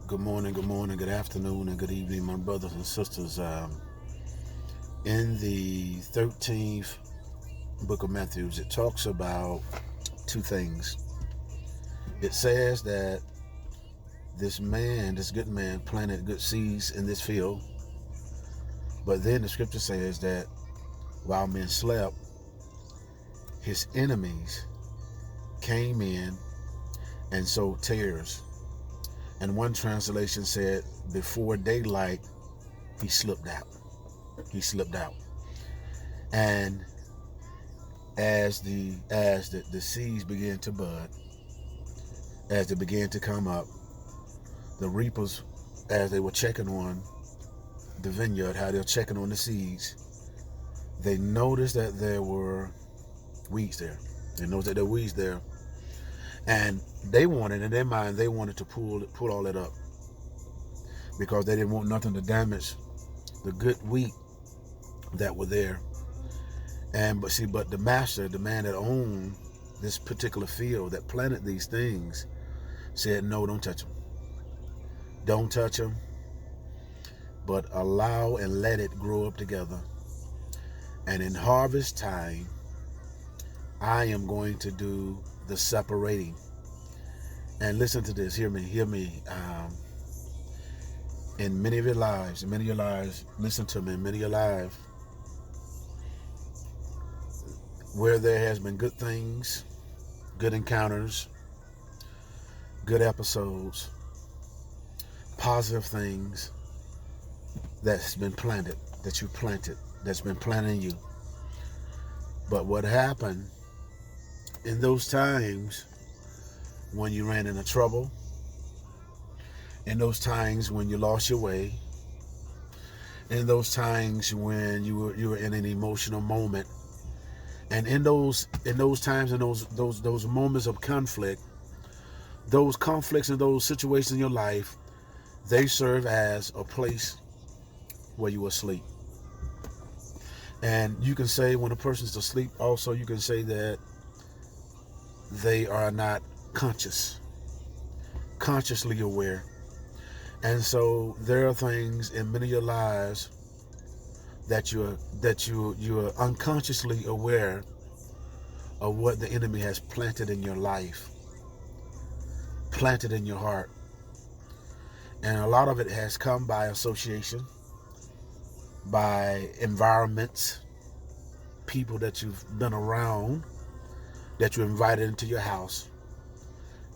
Good morning, good afternoon, and good evening, my brothers and sisters. In the 13th book of Matthew, it talks about two things. It says that this good man, planted good seeds in this field, but then the scripture says that while men slept, his enemies came in and sowed tares. And one translation said, before daylight, he slipped out. He slipped out. And as the seeds began to bud, as they began to come up, the reapers, as they were checking on the vineyard, how they were checking on the seeds, they noticed that there were weeds there. They noticed that there were weeds there. And they wanted, in their mind, they wanted to pull all that up because they didn't want nothing to damage the good wheat that were there. But the master, the man that owned this particular field, that planted these things, said, no, don't touch them. Don't touch them, but allow and let it grow up together. And in harvest time, I am going to do the separating. And listen to this, hear me. In many of your lives, listen to me, in many of your lives, where there has been good things, good encounters, good episodes, positive things that's been planted, that you planted, that's been planted in you. But what happened in those times when you ran into trouble, in those times when you lost your way, in those times when you were in an emotional moment, and in those times and those moments of conflict, those conflicts and those situations in your life, they serve as a place where you are asleep. And you can say when a person's asleep, also you can say that they are not consciously aware. And so there are things in many of your lives that you are unconsciously aware of what the enemy has planted in your life, planted in your heart. And a lot of it has come by association, by environments, people that you've been around, that you invited into your house,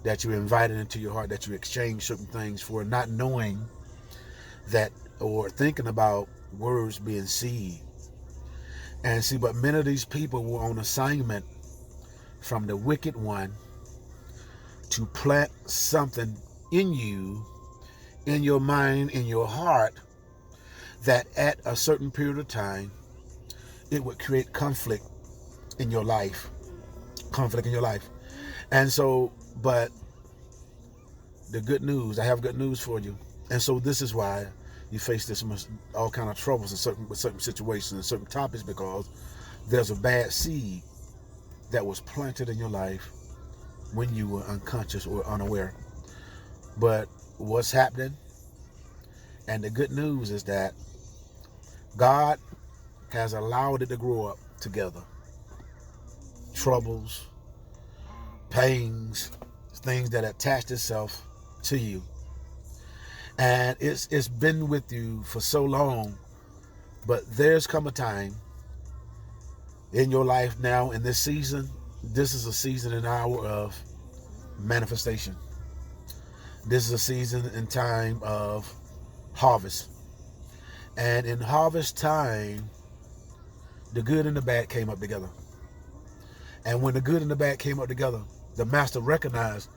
that you invited into your heart, that you exchange certain things for, not knowing that, or thinking about words being seed. And see, but many of these people were on assignment from the wicked one to plant something in you, in your mind, in your heart, that at a certain period of time, it would create conflict in your life. And so, but the good news, I have good news for you. And so this is why you face all kind of troubles with certain situations and certain topics, because there's a bad seed that was planted in your life when you were unconscious or unaware. But what's happening? And the good news is that God has allowed it to grow up together. Troubles, pains, things that attached itself to you. And it's been with you for so long, but there's come a time in your life now, in this season, this is a season and hour of manifestation. This is a season and time of harvest. And in harvest time, the good and the bad came up together. And when the good and the bad came up together, the master recognized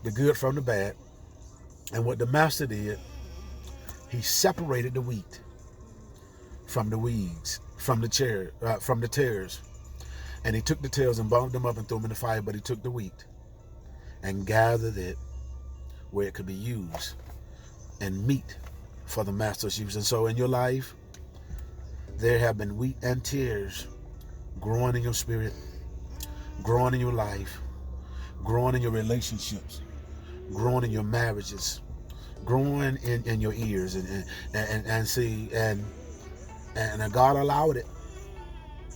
the good from the bad. And what the master did, he separated the wheat from the weeds, from the tares. And he took the tares and bound them up and threw them in the fire, but he took the wheat and gathered it where it could be used and meat for the master's use. And so in your life, there have been wheat and tares growing in your spirit, growing in your life, growing in your relationships, growing in your marriages, growing in your ears, and see, and God allowed it.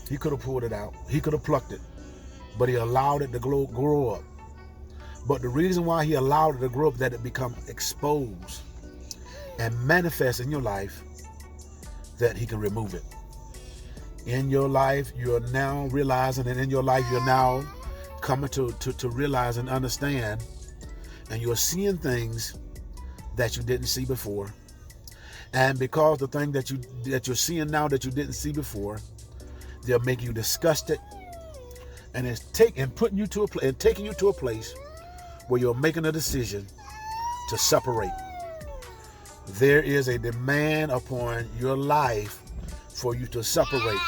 He could have pulled it out. He could have plucked it, but he allowed it to grow up. But the reason why he allowed it to grow up, that it become exposed and manifest in your life, that he can remove it. In your life, you're now realizing, and in your life, you're now coming to realize and understand, and you're seeing things that you didn't see before. And because the thing that you're seeing now that you didn't see before, they'll make you disgusted, and it's taking you to a place where you're making a decision to separate. There is a demand upon your life for you to separate.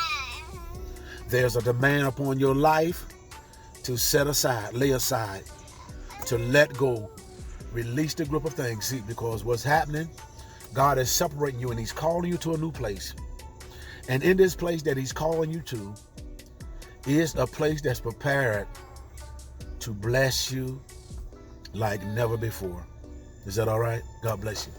There's a demand upon your life to set aside, lay aside, to let go, release the grip of things. See, because what's happening, God is separating you, and he's calling you to a new place. And in this place that he's calling you to is a place that's prepared to bless you like never before. Is that all right? God bless you.